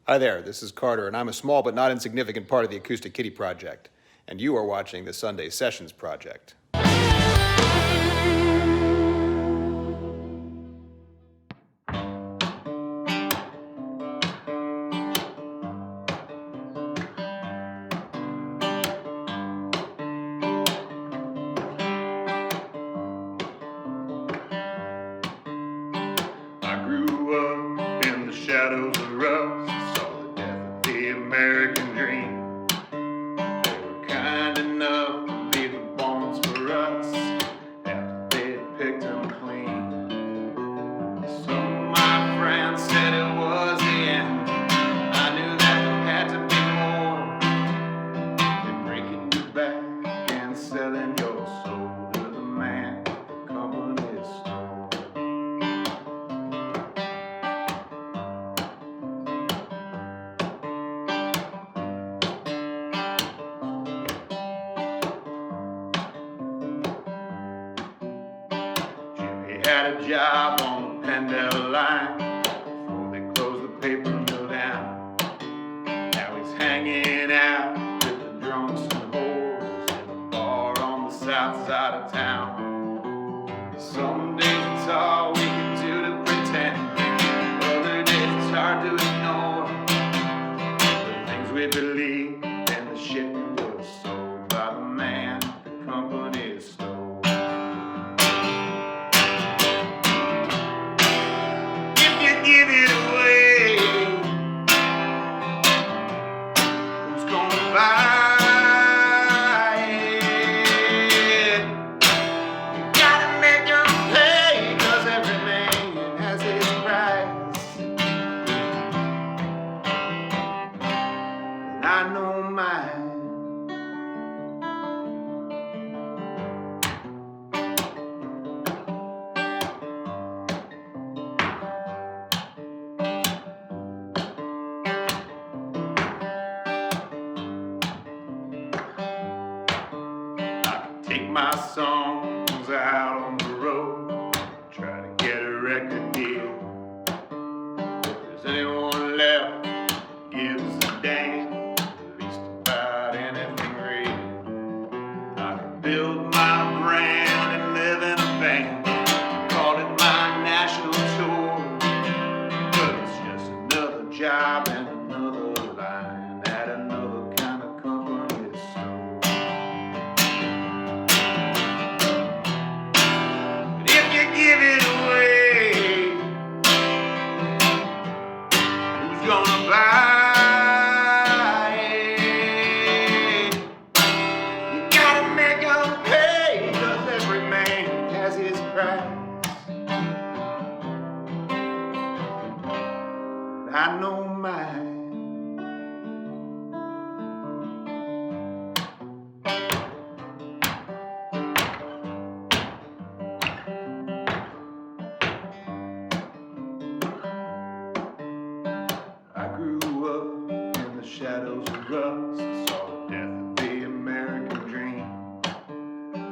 Hi there, this is Carter, and I'm a small but not insignificant part of the Acoustic Kitty Project, and you are watching the Sunday Sessions Project. I grew up in the shadows of rust, saw the death of the American dream. They were kind enough to leave the bones for us after they'd picked them clean. Some of my friends said it was the end. I knew that there had to be more than breaking you back and selling your soul to the man the company stole. Jimmy had a job on the Pendle line before they closed the paper mill down. Now he's hanging out with the drunks and whores in a bar on the south side of town. Some days it's all we can do to pretend, other days it's hard to ignore the things we believe and the shit we were sold by the man the company stole. If you give it away, who's gonna buy it? You gotta make 'em pay, 'cause every man has his price. And I know mine. I take my songs out on the road, try to get a record deal. If there's anyone left who gives a damn, at least about anything real, I can build my brand and live in a band, call it my national tour, but it's just another job and another line at another kind of company store. But if you give it away, who's gonna buy it? You gotta make 'em pay, 'cause every man has his price. And I know mine. I grew up in the shadows of rust, saw the death of the American dream.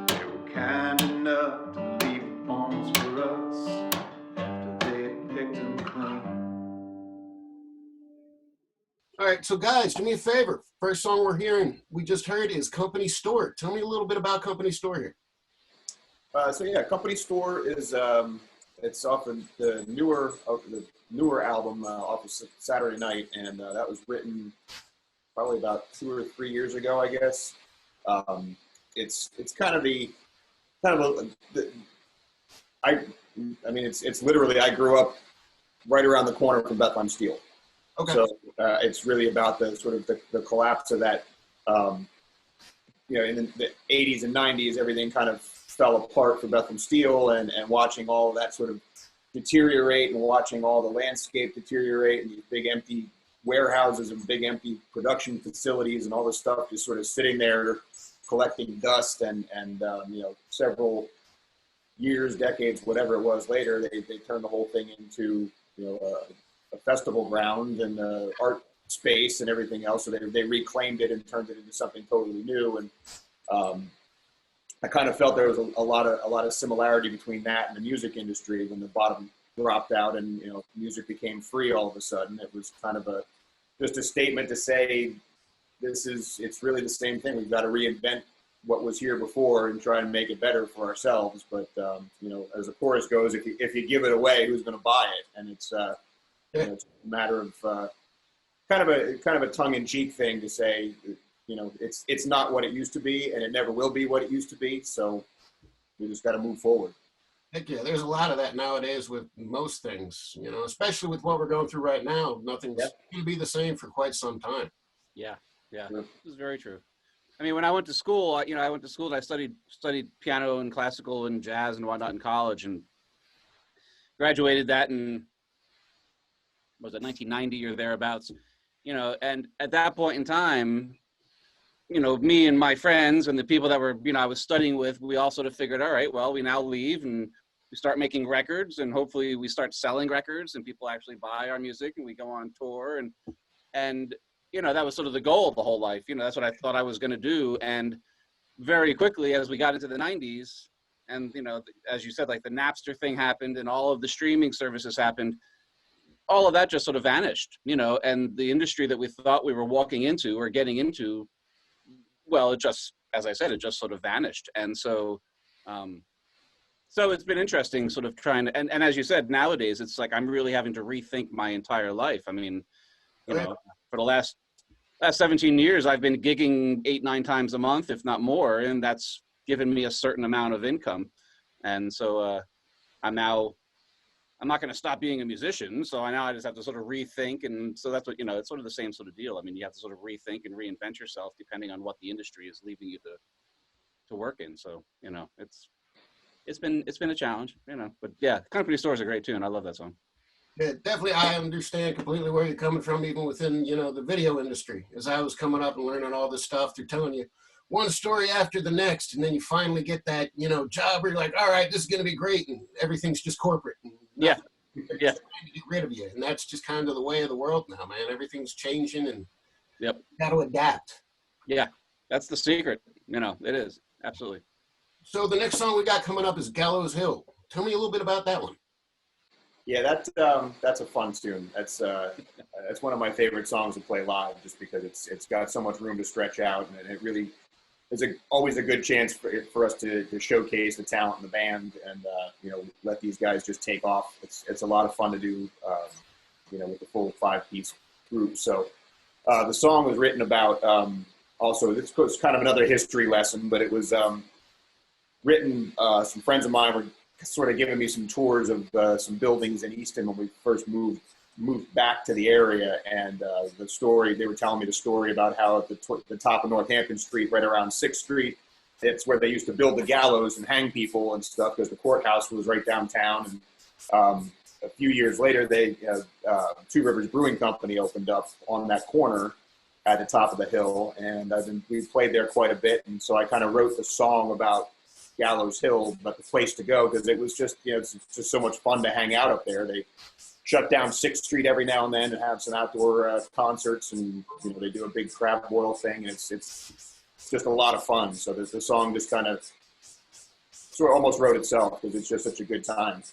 They were kind enough to leave the bones for us after they'd picked them clean. All right, so guys, do me a favor. First song we just heard is Company Store. Tell me a little bit about Company Store here. Company Store is it's off of the newer album off of Saturday Night, and that was written probably about 2 or 3 years ago, I guess. It's kind of it's literally, I grew up right around the corner from Bethlehem Steel. Okay. So it's really about the sort of the collapse of that. In the 80s and 90s, everything kind of fell apart for Bethlehem Steel, and watching all of that sort of deteriorate, and watching all the landscape deteriorate, and these big empty warehouses and big empty production facilities and all this stuff just sort of sitting there collecting dust, and several years, decades, whatever it was later, they turned the whole thing into a festival ground and art space and everything else. So they reclaimed it and turned it into something totally new. And I kind of felt there was a lot of similarity between that and the music industry when the bottom dropped out and music became free all of a sudden. It was kind of just a statement to say it's really the same thing. We've got to reinvent what was here before and try and make it better for ourselves. But you know, as the chorus goes, if you give it away, who's going to buy it? And it's you know, it's a matter of kind of a tongue-in-cheek thing to say, you know, it's not what it used to be, and it never will be what it used to be. So we just got to move forward. Heck yeah, there's a lot of that nowadays with most things, you know, especially with what we're going through right now. Nothing's going to be the same for quite some time. Yeah, yeah, this is very true. I mean, when I went to school, you know, and I studied piano and classical and jazz and whatnot in college, and graduated that in, was it 1990 or thereabouts, you know, and at that point in time, you know, me and my friends and the people that were, you know, I was studying with, we all sort of figured, all right, well, we now leave and we start making records, and hopefully we start selling records and people actually buy our music and we go on tour, and you know, that was sort of the goal of the whole life. You know, that's what I thought I was going to do. And very quickly, as we got into the 90s, and, you know, as you said, like the Napster thing happened and all of the streaming services happened, all of that just sort of vanished, you know, and the industry that we thought we were walking into or getting into, well, it just, as I said, it just sort of vanished. And so, so it's been interesting sort of trying to, and as you said, nowadays, it's like, I'm really having to rethink my entire life. I mean, you know, for the last 17 years, I've been gigging 8-9 times a month, if not more, and that's given me a certain amount of income. And so I'm not going to stop being a musician. So I just have to sort of rethink. And so that's what, you know, it's sort of the same sort of deal. I mean, you have to sort of rethink and reinvent yourself depending on what the industry is leaving you to work in. So, you know, it's been a challenge, you know, but yeah, Company Stores are great too. And I love that song. Yeah, definitely. I understand completely where you're coming from, even within, you know, the video industry. As I was coming up and learning all this stuff, they're telling you one story after the next, and then you finally get that, you know, job where you're like, all right, this is going to be great, and everything's just corporate. And Yeah, yeah. trying to get rid of you, and that's just kind of the way of the world now, man. Everything's changing, and Yep. you got to adapt. Yeah, that's the secret. You know, it is absolutely. So the next song we got coming up is Gallows Hill. Tell me a little bit about that one. Yeah, that's a fun tune. That's one of my favorite songs to play live, just because it's got so much room to stretch out, and it really is always a good chance for us to showcase the talent in the band, and you know, let these guys just take off. It's a lot of fun to do, you know, with the full 5-piece group. So the song was written about also, this was kind of another history lesson, but it was written. Some friends of mine were sort of giving me some tours of some buildings in Easton when we first moved back to the area, and the story, they were telling me the story about how at the top of Northampton Street, right around 6th Street, it's where they used to build the gallows and hang people and stuff, because the courthouse was right downtown. And a few years later, Two Rivers Brewing Company opened up on that corner at the top of the hill, and we played there quite a bit. And so I kind of wrote the song about Gallows Hill, but the place to go, because it was just, you know, it's just so much fun to hang out up there. They shut down 6th Street every now and then and have some outdoor concerts, and you know, they do a big crab boil thing, and it's just a lot of fun. So the song just kind of sort of almost wrote itself, because it's just such a good time.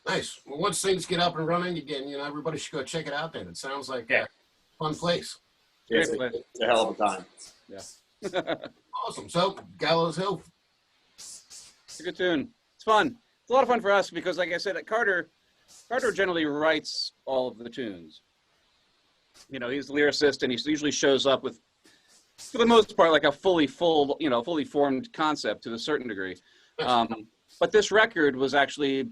Nice. Well, once things get up and running again, you know, everybody should go check it out then. It sounds like a fun place. It's a hell of a time. Yeah. Awesome. So Gallows Hill. It's a good tune. It's fun. It's a lot of fun for us because, like I said, Carter generally writes all of the tunes. You know, he's the lyricist, and he usually shows up with, for the most part, like a fully formed concept to a certain degree. But this record was actually,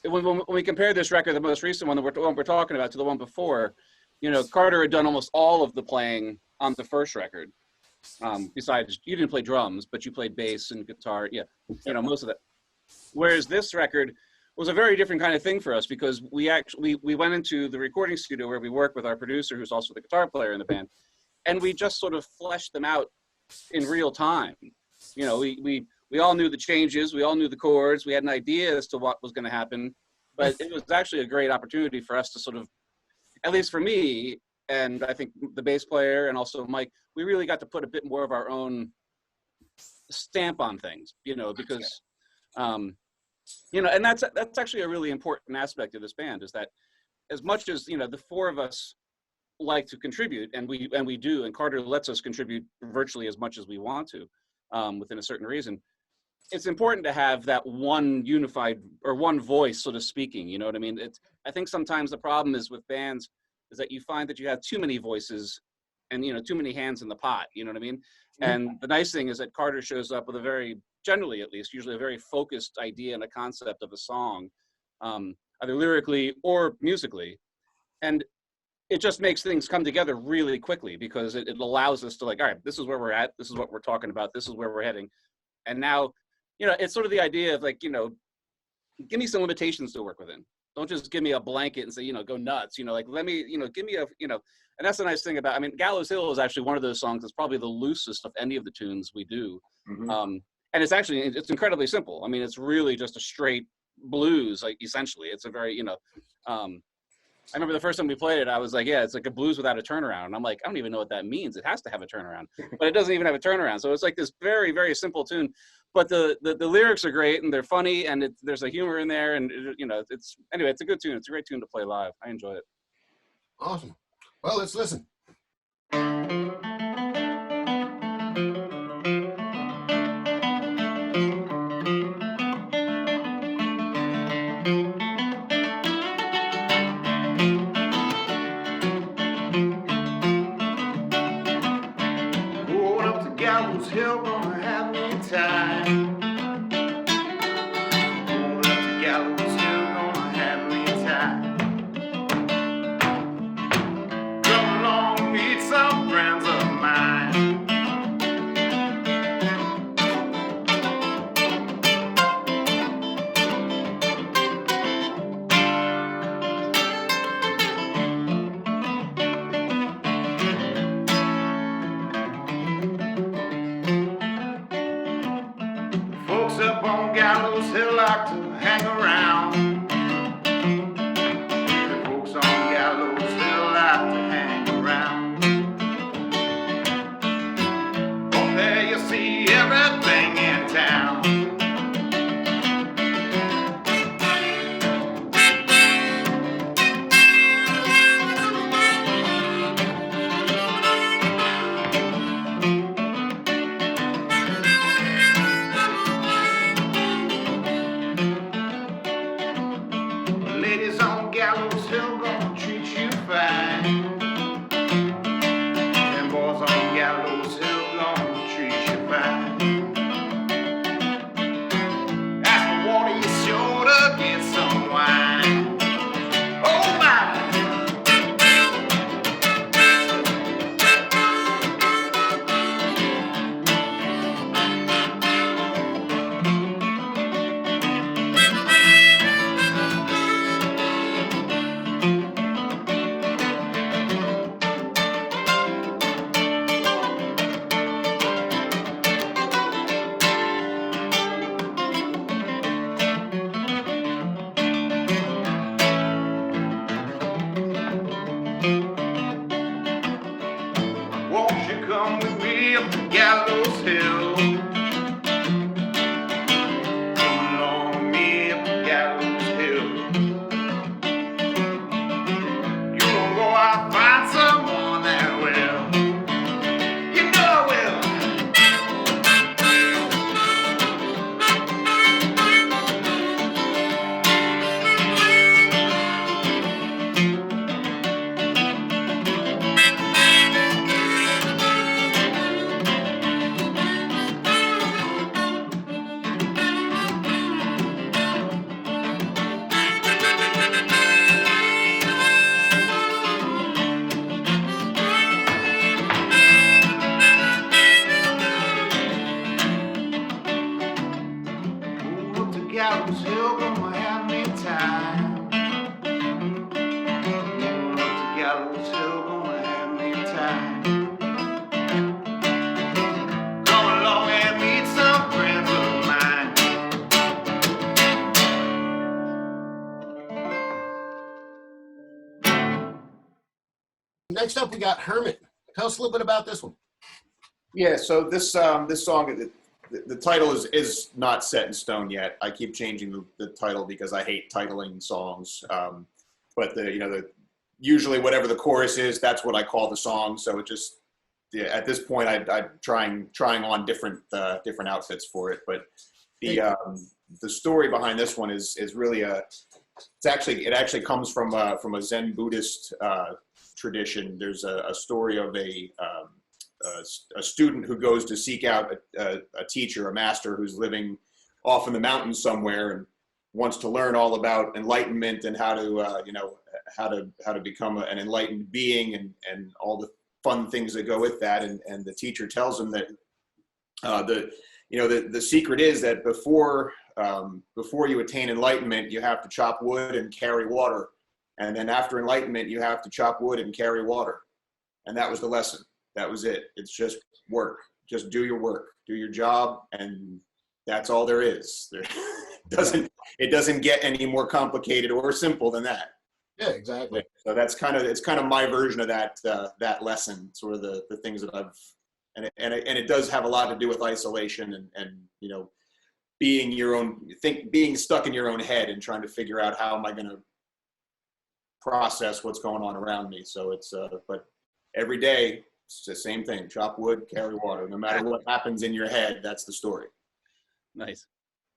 when we compare this record, the most recent one, the one we're talking about, to the one before, you know, Carter had done almost all of the playing on the first record. Besides, you didn't play drums, but you played bass and guitar. Yeah, you know, most of that. Whereas this record was a very different kind of thing for us, because we went into the recording studio where we work with our producer, who's also the guitar player in the band, and we just sort of fleshed them out in real time. You know, we all knew the changes, we all knew the chords, we had an idea as to what was going to happen, but it was actually a great opportunity for us to sort of, at least for me, and I think the bass player and also Mike, we really got to put a bit more of our own stamp on things, you know, because, you know, and that's actually a really important aspect of this band, is that as much as, you know, the four of us like to contribute, and we do, and Carter lets us contribute virtually as much as we want to, within a certain reason. It's important to have that one unified or one voice sort of speaking, you know what I mean? I think sometimes the problem is with bands is that you find that you have too many voices and, you know, too many hands in the pot, you know what I mean? And the nice thing is that Carter shows up with a very, generally at least, usually a very focused idea and a concept of a song, either lyrically or musically. And it just makes things come together really quickly because it allows us to, like, all right, this is where we're at, this is what we're talking about, this is where we're heading. And now, you know, it's sort of the idea of, like, you know, give me some limitations to work within. Don't just give me a blanket and say, you know, go nuts, you know, like, let me, you know, give me a, you know, and that's the nice thing about, I mean, Gallows Hill is actually one of those songs that's probably the loosest of any of the tunes we do. And it's actually, it's incredibly simple. I mean, it's really just a straight blues, like, essentially. It's a very, you know, I remember the first time we played it, I was like, yeah, it's like a blues without a turnaround. And I'm like, I don't even know what that means. It has to have a turnaround, but it doesn't even have a turnaround. So it's like this very, very simple tune, but the lyrics are great and they're funny and there's a humor in there. And, you know, anyway, it's a good tune. It's a great tune to play live. I enjoy it. Awesome. Well, let's listen. Going up to Gallows Hill, gonna have me time. Going up to Gallows Hill, gonna have me time. Come along, meet some friends of mine. Folks up on Gallows Hill like to hang around. The folks on Gallows Hill like to hang around. Up there you see everything in town. Ladies on Gallows Hill gonna treat you fine. Them boys on Gallows Hill gonna treat you fine. Ask for water, you sure to get some wine. Oh my! Won't you come with me up to Gallows Hill? Come along with me up to Gallows Hill. You gon' go out and find someone that will. You know I will. Go up to Gallows Hill, gonna have me time. Going up to Gallows Hill, gonna have me time. Come along and meet some friends of mine. Next up, we got Hermit. Tell us a little bit about this one. Yeah, so this song, the title is not set in stone yet. I keep changing the title because I hate titling songs. But the usually whatever the chorus is, that's what I call the song. So it just, yeah, at this point, I'm trying on different outfits for it. But the story behind this one is really it actually comes from a Zen Buddhist tradition. There's a story of a student who goes to seek out a teacher, a master who's living off in the mountains somewhere and wants to learn all about enlightenment and how to become an enlightened being and all the fun things that go with that. And the teacher tells him that the secret is that before you attain enlightenment, you have to chop wood and carry water. And then after enlightenment, you have to chop wood and carry water. And that was the lesson. That was it. It's just work. Just do your work, do your job. And that's all there is. It doesn't get any more complicated or simple than that. Yeah, exactly. So it's kind of my version of that lesson, sort of the things that I've, and it does have a lot to do with isolation and being stuck in your own head and trying to figure out how am I going to process what's going on around me. So it's but every day it's the same thing: chop wood, carry water. No matter what happens in your head, that's the story. Nice.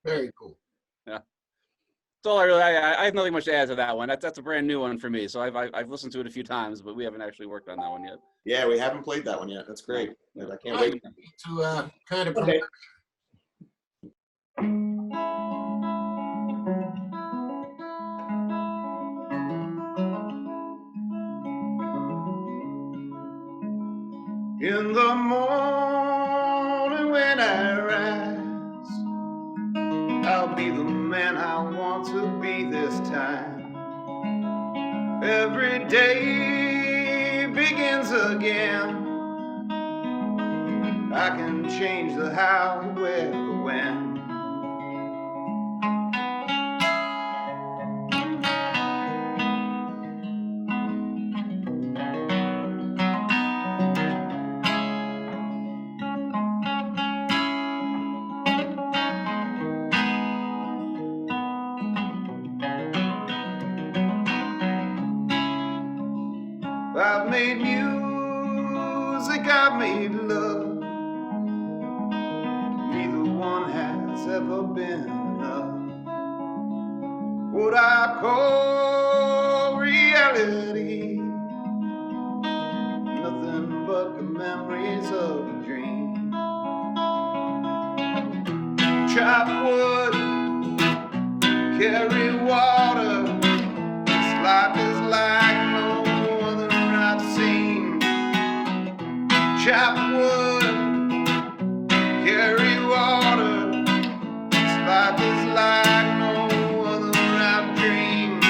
Very cool. Yeah. That's all I have nothing much to add to that one. That's a brand new one for me. So I've listened to it a few times, but we haven't actually worked on that one yet. Yeah, we haven't played that one yet. That's great. No. I can't wait to kind of Okay. In the morning when I rise, I'll be the man I want to be this time. Every day begins again. I can change the how, the where, the when. I've made music, I've made love. Neither one has ever been enough. What I call reality, nothing but the memories of a dream. Chop wood, carry water. This life is like no other I've seen. Chop wood, carry water. This life is like no other I've dreamed.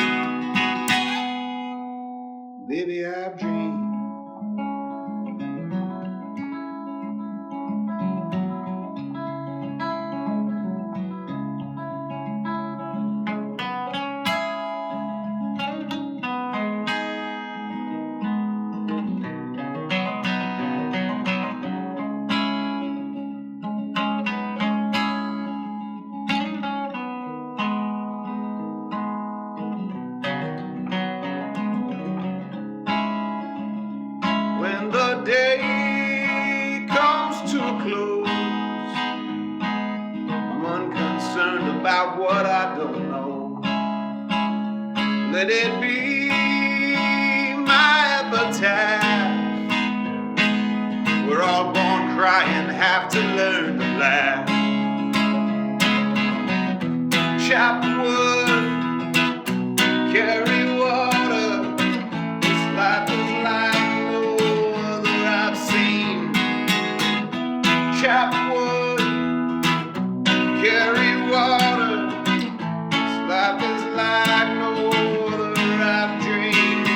Baby, I've dreamed. When the day comes to a close, I'm unconcerned about what I don't know. Let it be my epitaph. We're all born crying, have to learn to laugh. Chop wood, carry water. This life is like no other I've seen. Chop wood, carry water. This life is like no other I've dreamed.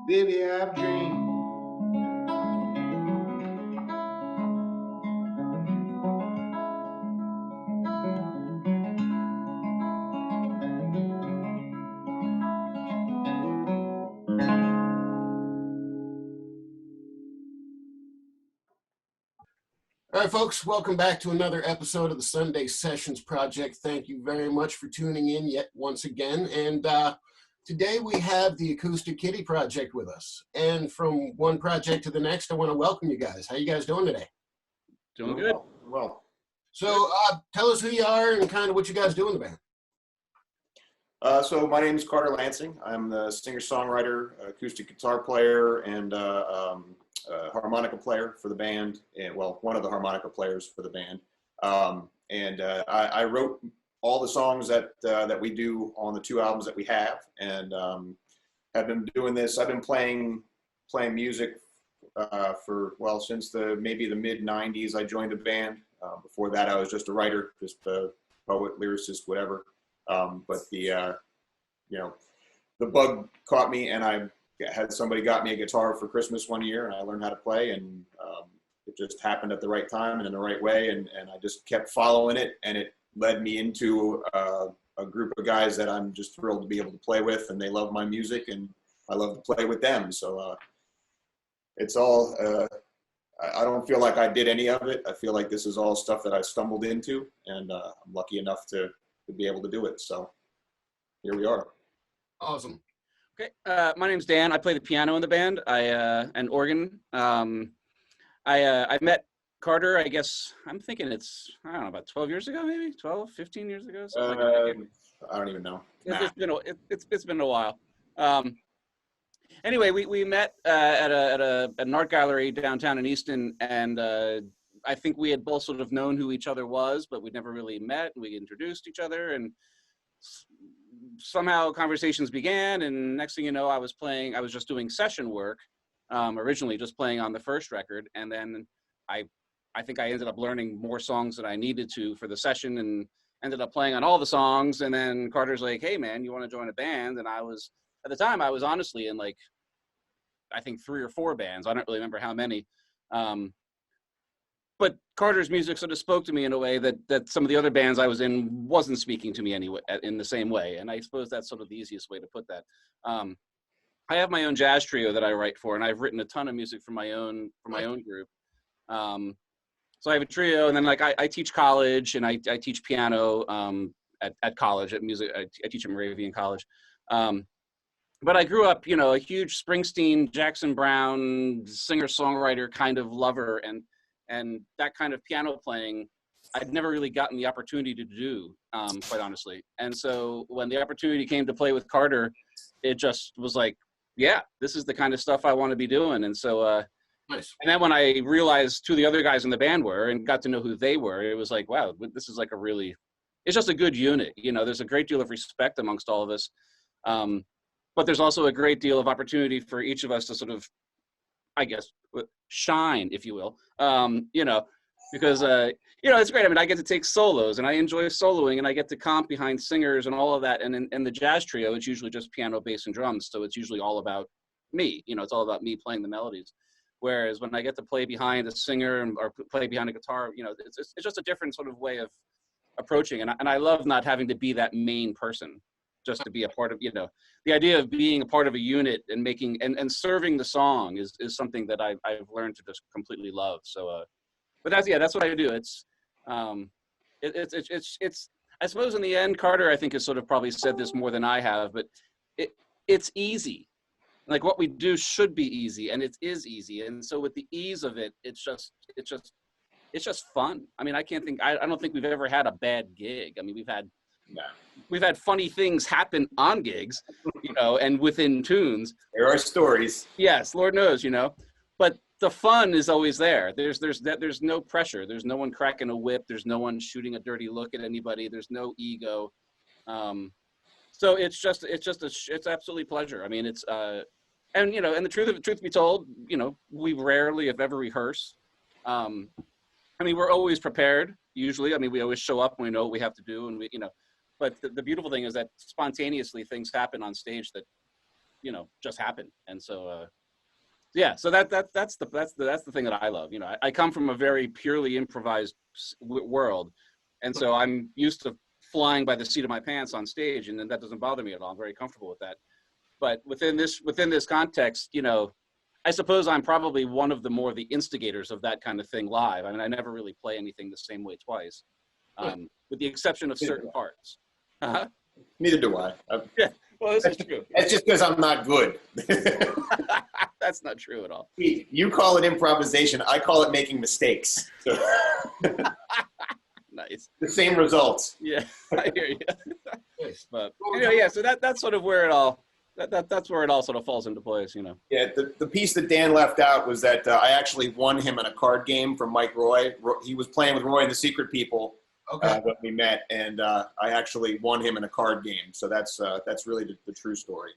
Baby, I've dreamed. All right, folks, welcome back to another episode of the Sunday Sessions Project. Thank you very much for tuning in yet once again. And Today we have the Acoustic Kitty Project with us. And from one project to the next, I want to welcome you guys. How you guys doing today? Doing good. Well, So tell us who you are and kind of what you guys do in the band. so my name is Carter Lansing. I'm the singer-songwriter, acoustic guitar player, and harmonica player for the band. And well, one of the harmonica players for the band. I wrote all the songs that we do on the 2 albums that we have, and have been doing this. I've been playing music for, well, since maybe the mid '90s. I joined the band. Before that, I was just a writer, just a poet, lyricist, whatever. But the bug caught me, and I had somebody got me a guitar for Christmas one year, and I learned how to play, and it just happened at the right time and in the right way, and I just kept following it, and it led me into a group of guys that I'm just thrilled to be able to play with, and they love my music, and I love to play with them. So it's all, I don't feel like I did any of it. I feel like this is all stuff that I stumbled into, and I'm lucky enough to be able to do it. So here we are. Awesome. Okay, my name's Dan. I play the piano in the band. And organ. I met Carter, I guess, I'm thinking it's, I don't know, about 12 years ago, maybe 12, 15 years ago. Something like that. I don't even know. It's been a while. Anyway, we met at an art gallery downtown in Easton, and I think we had both sort of known who each other was, but we'd never really met. We introduced each other, and somehow conversations began, and next thing you know, I was just doing session work, originally just playing on the first record, and then I think I ended up learning more songs than I needed to for the session, and ended up playing on all the songs. And then Carter's like, "Hey man, you want to join a band?" And at the time I was honestly in, like, I think 3 or 4 bands. I don't really remember how many. But Carter's music sort of spoke to me in a way that some of the other bands I was in wasn't speaking to me anyway, in the same way. And I suppose that's sort of the easiest way to put that. I have my own jazz trio that I write for, and I've written a ton of music for my own group. So I have a trio, and then, like, I teach college, and I teach piano at college, at music. I teach at Moravian College. But I grew up, a huge Springsteen, Jackson Brown, singer-songwriter kind of lover, and that kind of piano playing, I'd never really gotten the opportunity to do, quite honestly. And so when the opportunity came to play with Carter, it just was like, yeah, this is the kind of stuff I want to be doing. And so, Nice. and then when I realized who the other guys in the band were and got to know who they were, it was like, wow, this is like it's just a good unit. There's a great deal of respect amongst all of us. But there's also a great deal of opportunity for each of us to sort of, I guess, shine, if you will, because, it's great. I mean, I get to take solos, and I enjoy soloing, and I get to comp behind singers and all of that. And in the jazz trio, it's usually just piano, bass, and drums. So it's usually all about me. It's all about me playing the melodies. Whereas when I get to play behind a singer or play behind a guitar, it's just a different sort of way of approaching. And I love not having to be that main person, just to be a part of, the idea of being a part of a unit and making and serving the song is something that I've learned to just completely love. So, but that's what I do. It's I suppose in the end, Carter, I think, has sort of probably said this more than I have, but it's easy. Like, what we do should be easy, and it is easy. And so with the ease of it, it's just fun. I mean, I don't think we've ever had a bad gig. I mean, we've had funny things happen on gigs, and within tunes. There are stories. Yes, Lord knows, but the fun is always there. There's no pressure. There's no one cracking a whip. There's no one shooting a dirty look at anybody. There's no ego. So it's absolutely pleasure. I mean, it's, and the truth be told, we rarely, if ever, rehearse. I mean, we're always prepared, usually. I mean, we always show up when we know what we have to do, and but the beautiful thing is that spontaneously things happen on stage that, just happen. And so, yeah, so that's the thing that I love. I come from a very purely improvised world, and so I'm used to flying by the seat of my pants on stage, and then that doesn't bother me at all. I'm very comfortable with that. But within this context, I suppose I'm probably one of the instigators of that kind of thing live. I mean, I never really play anything the same way twice, with the exception of certain parts. Neither do I. Well, this is true. That's just because I'm not good. That's not true at all. You call it improvisation. I call it making mistakes. So Nice. the same results. Yeah, I hear you. Nice. But anyway, yeah. So that's sort of where it all that's where it all sort of falls into place, you know. Yeah, the piece that Dan left out was that I actually won him in a card game from Mike Roy. He was playing with Roy and the Secret People when we met, and I actually won him in a card game. So that's really the true story.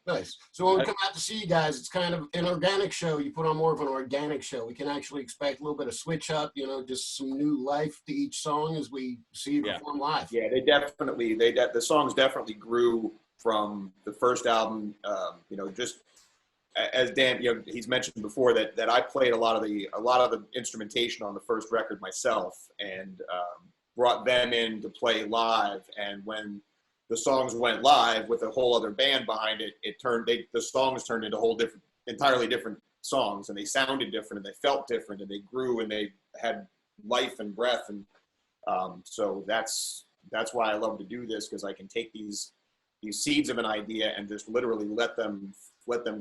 Nice. So when we come out to see you guys, it's kind of an organic show. You put on more of an organic show. We can actually expect a little bit of switch up, you know, just some new life to each song as we see you perform live. Yeah, the songs definitely grew from the first album. You know, just as Dan, you know, he's mentioned before that I played a lot of the instrumentation on the first record myself, and brought them in to play live. And when the songs went live with a whole other band behind it, the songs turned into entirely different songs, and they sounded different, and they felt different, and they grew, and they had life and breath. And so that's why I love to do this, because I can take these seeds of an idea and just literally let them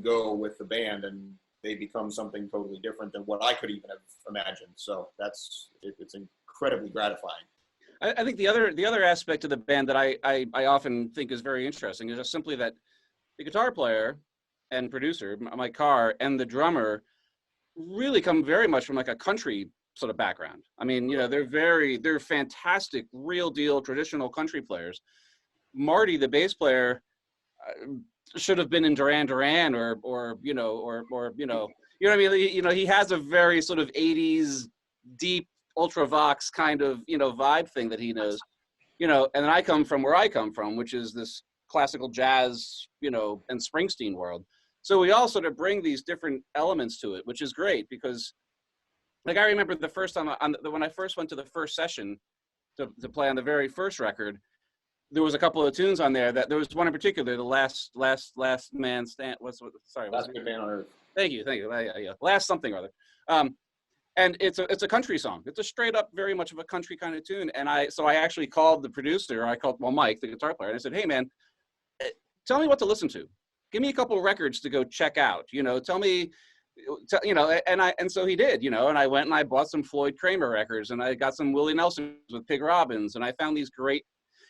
go with the band, and they become something totally different than what I could even have imagined. So it's incredibly gratifying. I think the other aspect of the band that I often think is very interesting is just simply that the guitar player and producer, Mike Carr, and the drummer really come very much from like a country sort of background. I mean, you know, they're fantastic, real deal traditional country players. Marty, the bass player, should have been in Duran Duran or you know what I mean. You know, he has a very sort of 80s deep Ultravox kind of, you know, vibe thing that he knows, you know. And then I come from where I come from, which is this classical jazz, you know, and Springsteen world. So we all sort of bring these different elements to it, which is great, because like I remember the first time when I first went to the first session to play on the very first record, there was a couple of tunes on there that there was one in particular, the last man stand. Last good man on earth. Thank you. Yeah. Last something or other. And it's a country song. It's a straight up, very much of a country kind of tune. And I actually called the producer. Mike, the guitar player, and I said, "Hey man, tell me what to listen to. Give me a couple of records to go check out. You know, tell me, you know." And so he did. You know, and I went and I bought some Floyd Kramer records, and I got some Willie Nelson with Pig Robbins, and I found these great.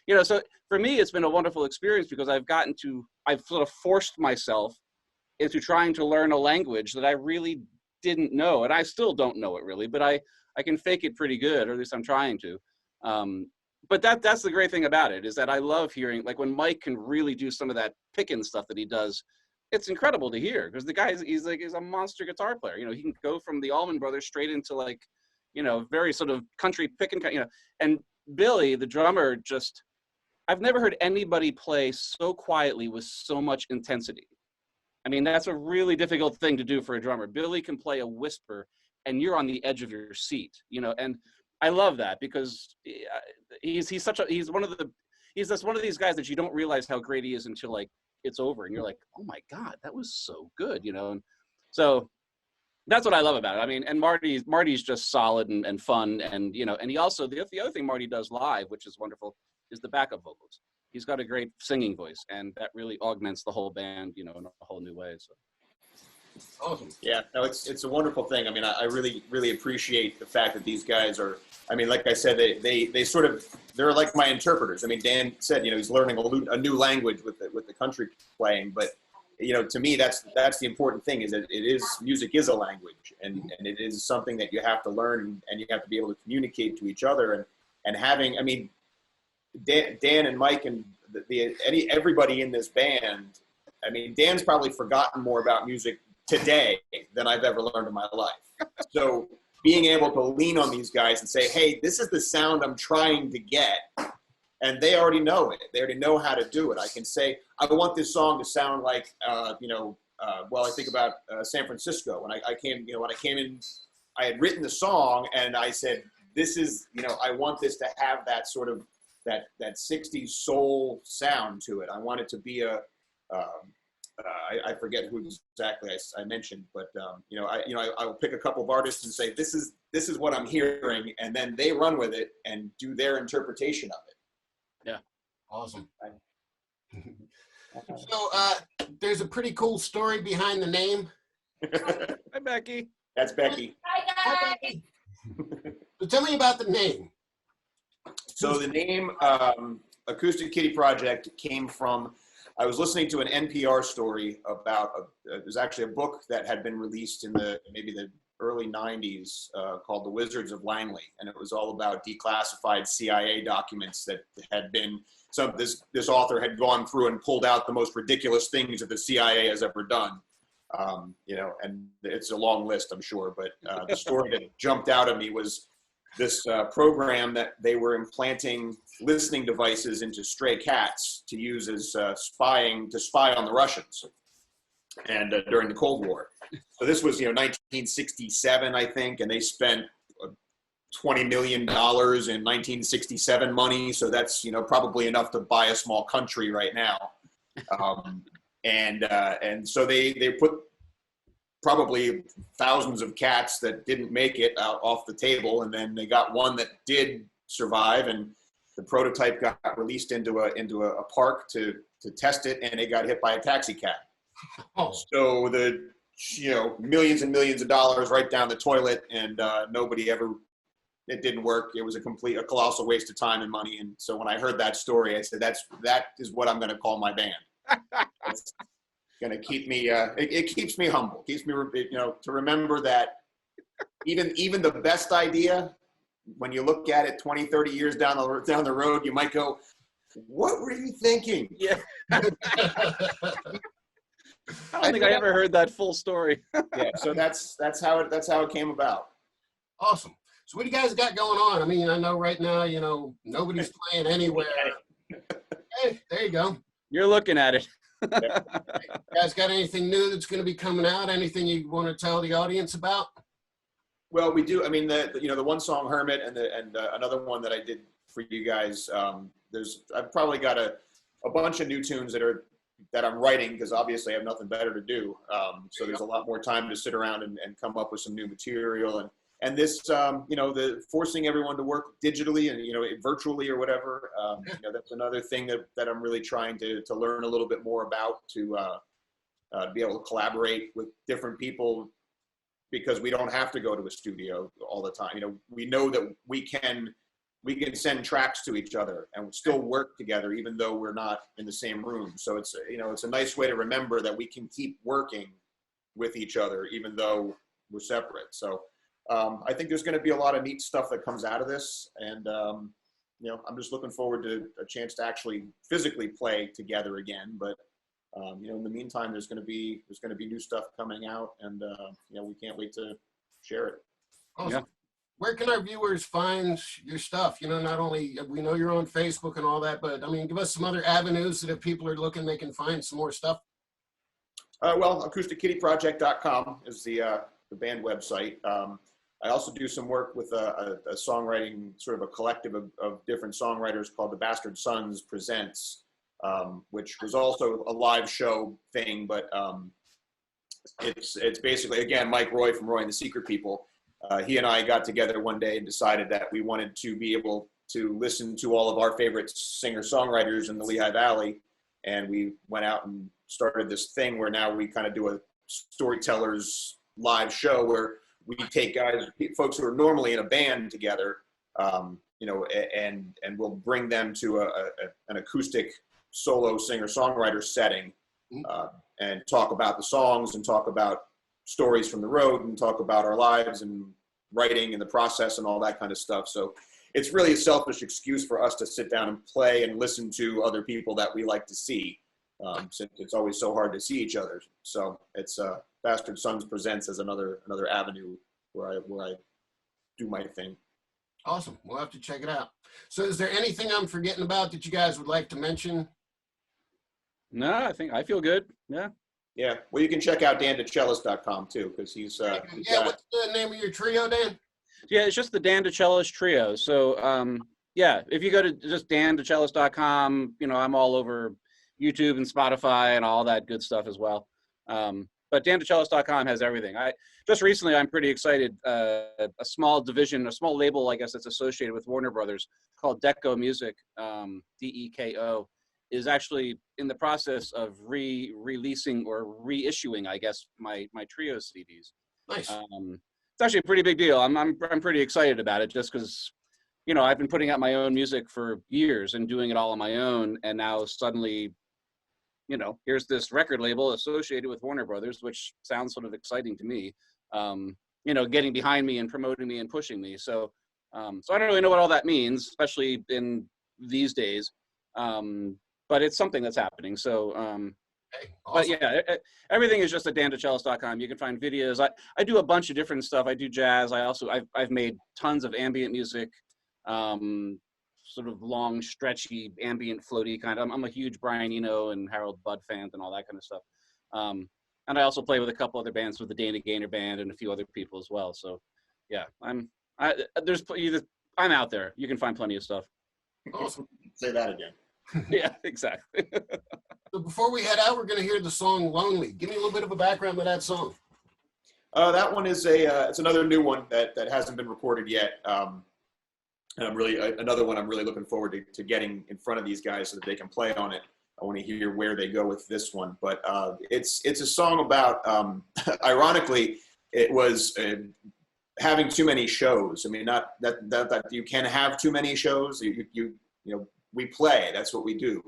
You know, so for me, it's been a wonderful experience, because I've sort of forced myself into trying to learn a language that I really didn't know, and I still don't know it really, but I can fake it pretty good, or at least I'm trying to. But that's the great thing about it, is that I love hearing, like when Mike can really do some of that picking stuff that he does. It's incredible to hear, because the guy he's a monster guitar player. You know, he can go from the Allman Brothers straight into, like, you know, very sort of country picking, you know. And Billy, the drummer, I've never heard anybody play so quietly with so much intensity. I mean, that's a really difficult thing to do for a drummer. Billy can play a whisper, and you're on the edge of your seat, you know. And I love that, because he's just one of these guys that you don't realize how great he is until like it's over, and you're like, oh my God, that was so good, you know. And so that's what I love about it. I mean, and Marty's just solid and fun, and you know, and he also the other thing Marty does live, which is wonderful, is the backup vocals. He's got a great singing voice, and that really augments the whole band, you know, in a whole new way. So awesome. Yeah, no, it's a wonderful thing. I mean, I really, really appreciate the fact that these guys are, I mean, like I said, they're like my interpreters. I mean, Dan said, you know, he's learning a new language with the country playing, but you know, to me, that's the important thing, is that music is a language, and it is something that you have to learn, and you have to be able to communicate to each other, and having, I mean, Dan and Mike and everybody in this band. I mean, Dan's probably forgotten more about music today than I've ever learned in my life. So being able to lean on these guys and say, hey, this is the sound I'm trying to get, and they already know it. They already know how to do it. I can say, I want this song to sound like, I think about San Francisco. When I came in, I had written the song, and I said, this is, you know, I want this to have that sort of, that 60s soul sound to it. I want it to be I forget who exactly I mentioned, but I will pick a couple of artists and say, this is what I'm hearing, and then they run with it and do their interpretation of it. Yeah, awesome. So there's a pretty cool story behind the name. Hi, Becky. That's Becky. Hi, Becky. So tell me about the name. So the name Acoustic Kitty Project came from, I was listening to an NPR story about, it was actually a book that had been released in maybe the early 90s called The Wizards of Langley. And it was all about declassified CIA documents that had been, this author had gone through and pulled out the most ridiculous things that the CIA has ever done. And it's a long list, I'm sure, but the story that jumped out at me was this program that they were implanting listening devices into stray cats to use as to spy on the Russians, and during the Cold War. So this was 1967, I think, and they spent $20 million in 1967 money. So that's probably enough to buy a small country right now. And so they put probably thousands of cats that didn't make it out off the table, and then they got one that did survive, and the prototype got released into a park to test it, and it got hit by a taxi cab. Oh. So the millions and millions of dollars right down the toilet, and it didn't work. It was a colossal waste of time and money. And so when I heard that story, I said that is what I'm going to call my band. It's going to keep me it keeps me humble, keeps me to remember that even the best idea, when you look at it 20, 30 years down the road, you might go, what were you thinking? Yeah. I don't think I ever heard that full story. Yeah, so that's how it came about. Awesome. So what do you guys got going on? I mean, I know right now, nobody's playing anywhere. Hey, there you go. You're looking at it. You guys got anything new that's going to be coming out? Anything you want to tell the audience about? Well, we do. I mean, the one song Hermit and another one that I did for you guys. I've probably got a bunch of new tunes that I'm writing, because obviously I have nothing better to do. So there's a lot more time to sit around and come up with some new material, and this the forcing everyone to work digitally and virtually or whatever. That's another thing that I'm really trying to learn a little bit more about, to be able to collaborate with different people, because we don't have to go to a studio all the time. We know that we can send tracks to each other and still work together, even though we're not in the same room. So it's a nice way to remember that we can keep working with each other, even though we're separate. So I think there's going to be a lot of neat stuff that comes out of this. And, I'm just looking forward to a chance to actually physically play together again. But, in the meantime, there's going to be new stuff coming out, and, we can't wait to share it. Awesome. Yeah. Where can our viewers find your stuff? Not only, we know you're on Facebook and all that, but I mean, give us some other avenues that if people are looking, they can find some more stuff. Well, AcousticKittyProject.com is the band website. I also do some work with a songwriting, sort of a collective of different songwriters called the Bastard Sons Presents, which was also a live show thing, but it's basically, again, Mike Roy from Roy and the Secret People. He and I got together one day and decided that we wanted to be able to listen to all of our favorite singer-songwriters in the Lehigh Valley, and we went out and started this thing where now we kind of do a storytellers live show where we take folks who are normally in a band together, and we'll bring them to an acoustic solo singer-songwriter setting, and talk about the songs and talk about stories from the road and talk about our lives and writing and the process and all that kind of stuff. So it's really a selfish excuse for us to sit down and play and listen to other people that we like to see, since it's always so hard to see each other. So it's Bastard Sons Presents as another avenue where I do my thing. Awesome. We'll have to check it out. So is there anything I'm forgetting about that you guys would like to mention? No, I feel good. Yeah. Yeah. Well, you can check out dandecellist.com too, because he's what's the name of your trio, Dan? Yeah, it's just the Dan DeCellist Trio. So, yeah, if you go to just dandecellist.com, I'm all over YouTube and Spotify and all that good stuff as well. But dandecellist.com has everything. Just recently, I'm pretty excited. A small label, I guess, that's associated with Warner Brothers called Deco Music, DEKO, is actually in the process of releasing or reissuing, I guess, my trio CDs. Nice. It's actually a pretty big deal. I'm pretty excited about it, just because, you know, I've been putting out my own music for years and doing it all on my own, and now suddenly, you know, here's this record label associated with Warner Brothers, which sounds sort of exciting to me. You know, getting behind me and promoting me and pushing me. So I don't really know what all that means, especially in these days. But it's something that's happening. So, Hey, but awesome. yeah, everything is just at dandechellis.com. You can find videos. I do a bunch of different stuff. I do jazz. I've made tons of ambient music, sort of long, stretchy, ambient, floaty kind of. I'm a huge Brian Eno and Harold Budd fan and all that kind of stuff. And I also play with a couple other bands, with the Dana Gaynor Band and a few other people as well. So, yeah, I'm out there. You can find plenty of stuff. Awesome. Say that again. Yeah, exactly. So before we head out, we're going to hear the song "Lonely." Give me a little bit of a background of that song. That one is it's another new one that hasn't been recorded yet. And I'm really another one I'm really looking forward to getting in front of these guys so that they can play on it. I want to hear where they go with this one, but it's a song about ironically, it was having too many shows. I mean, not that you can have too many shows. You know, we play. That's what we do.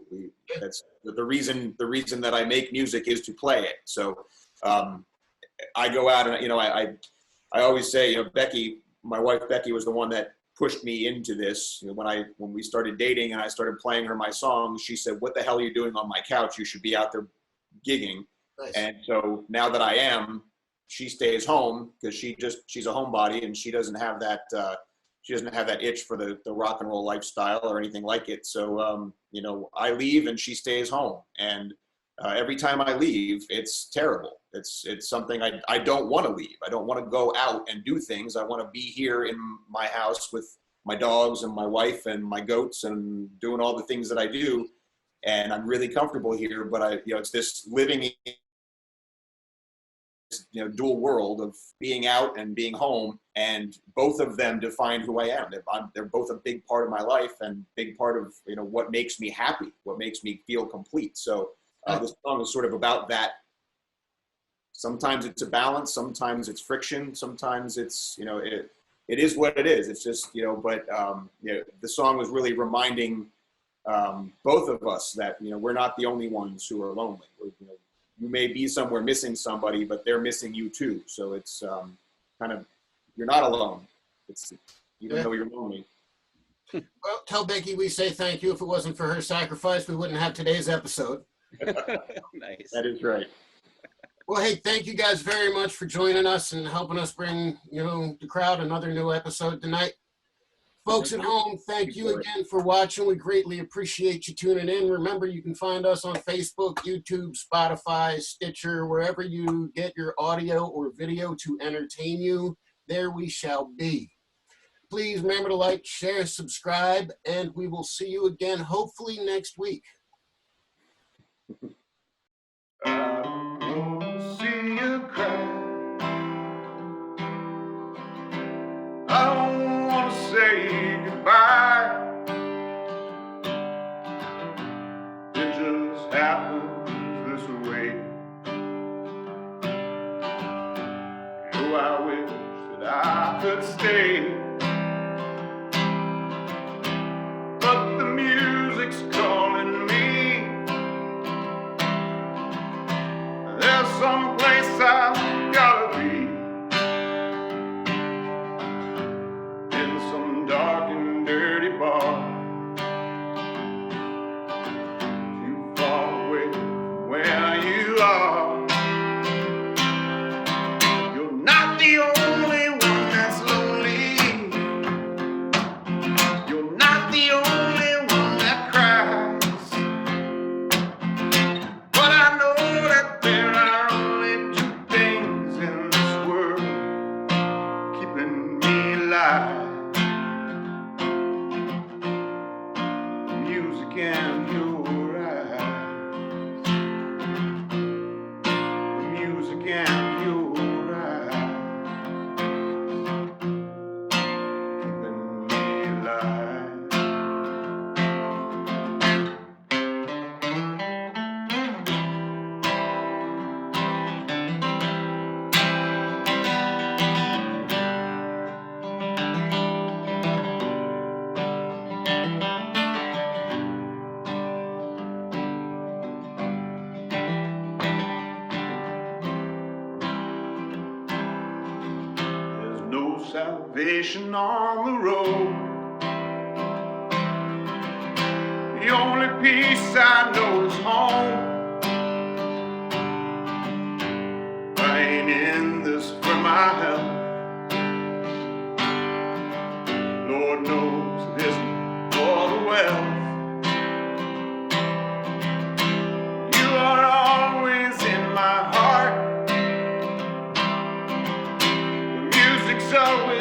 That's the reason that I make music is to play it. So I go out and, you know, I always say, you know, Becky, my wife Becky, was the one that pushed me into this. You know, when we started dating and I started playing her my songs, she said, "What the hell are you doing on my couch? You should be out there gigging." Nice. And so now that I am, she stays home because she's a homebody and she doesn't have that itch for the rock and roll lifestyle or anything like it. So you know, I leave and she stays home, and every time I leave, it's terrible. It's something I don't want to leave. I don't want to go out and do things. I want to be here in my house with my dogs and my wife and my goats and doing all the things that I do. And I'm really comfortable here, but you know, it's this living in this, you know, dual world of being out and being home, and both of them define who I am. They're both a big part of my life and big part of, you know, what makes me happy, what makes me feel complete. So this song is sort of about that. Sometimes it's a balance, sometimes it's friction, sometimes it's, you know, it is what it is. It's just, you know, but you know, the song was really reminding both of us that, you know, we're not the only ones who are lonely. You know, you may be somewhere missing somebody, but they're missing you too. So it's kind of, you're not alone. It's even though you're lonely. Well, tell Becky we say thank you. If it wasn't for her sacrifice, we wouldn't have today's episode. Nice. That is right. Well, hey, thank you guys very much for joining us and helping us bring, you know, the crowd another new episode tonight. Folks at home, thank you again for watching. We greatly appreciate you tuning in. Remember, you can find us on Facebook, YouTube, Spotify, Stitcher, wherever you get your audio or video to entertain you. There we shall be. Please remember to like, share, subscribe, and we will see you again, hopefully next week. I wanna see you cry. I don't wanna say goodbye. It just happens this way. You know, I wish that I could stay, but the music's calling me. There's someplace I've gotta be, in some dark and dirty bar, too far away from where you are. You're not the only one that's lonely. You're not the only one that cries. But I know that there are only two things in this world keeping me alive: music and your eyes. Music and your eyes keeping me alive. no salvation on the road. The only peace I know is home. I ain't in this for my health. Lord knows it isn't for the wealth. You are always in my heart. The music's always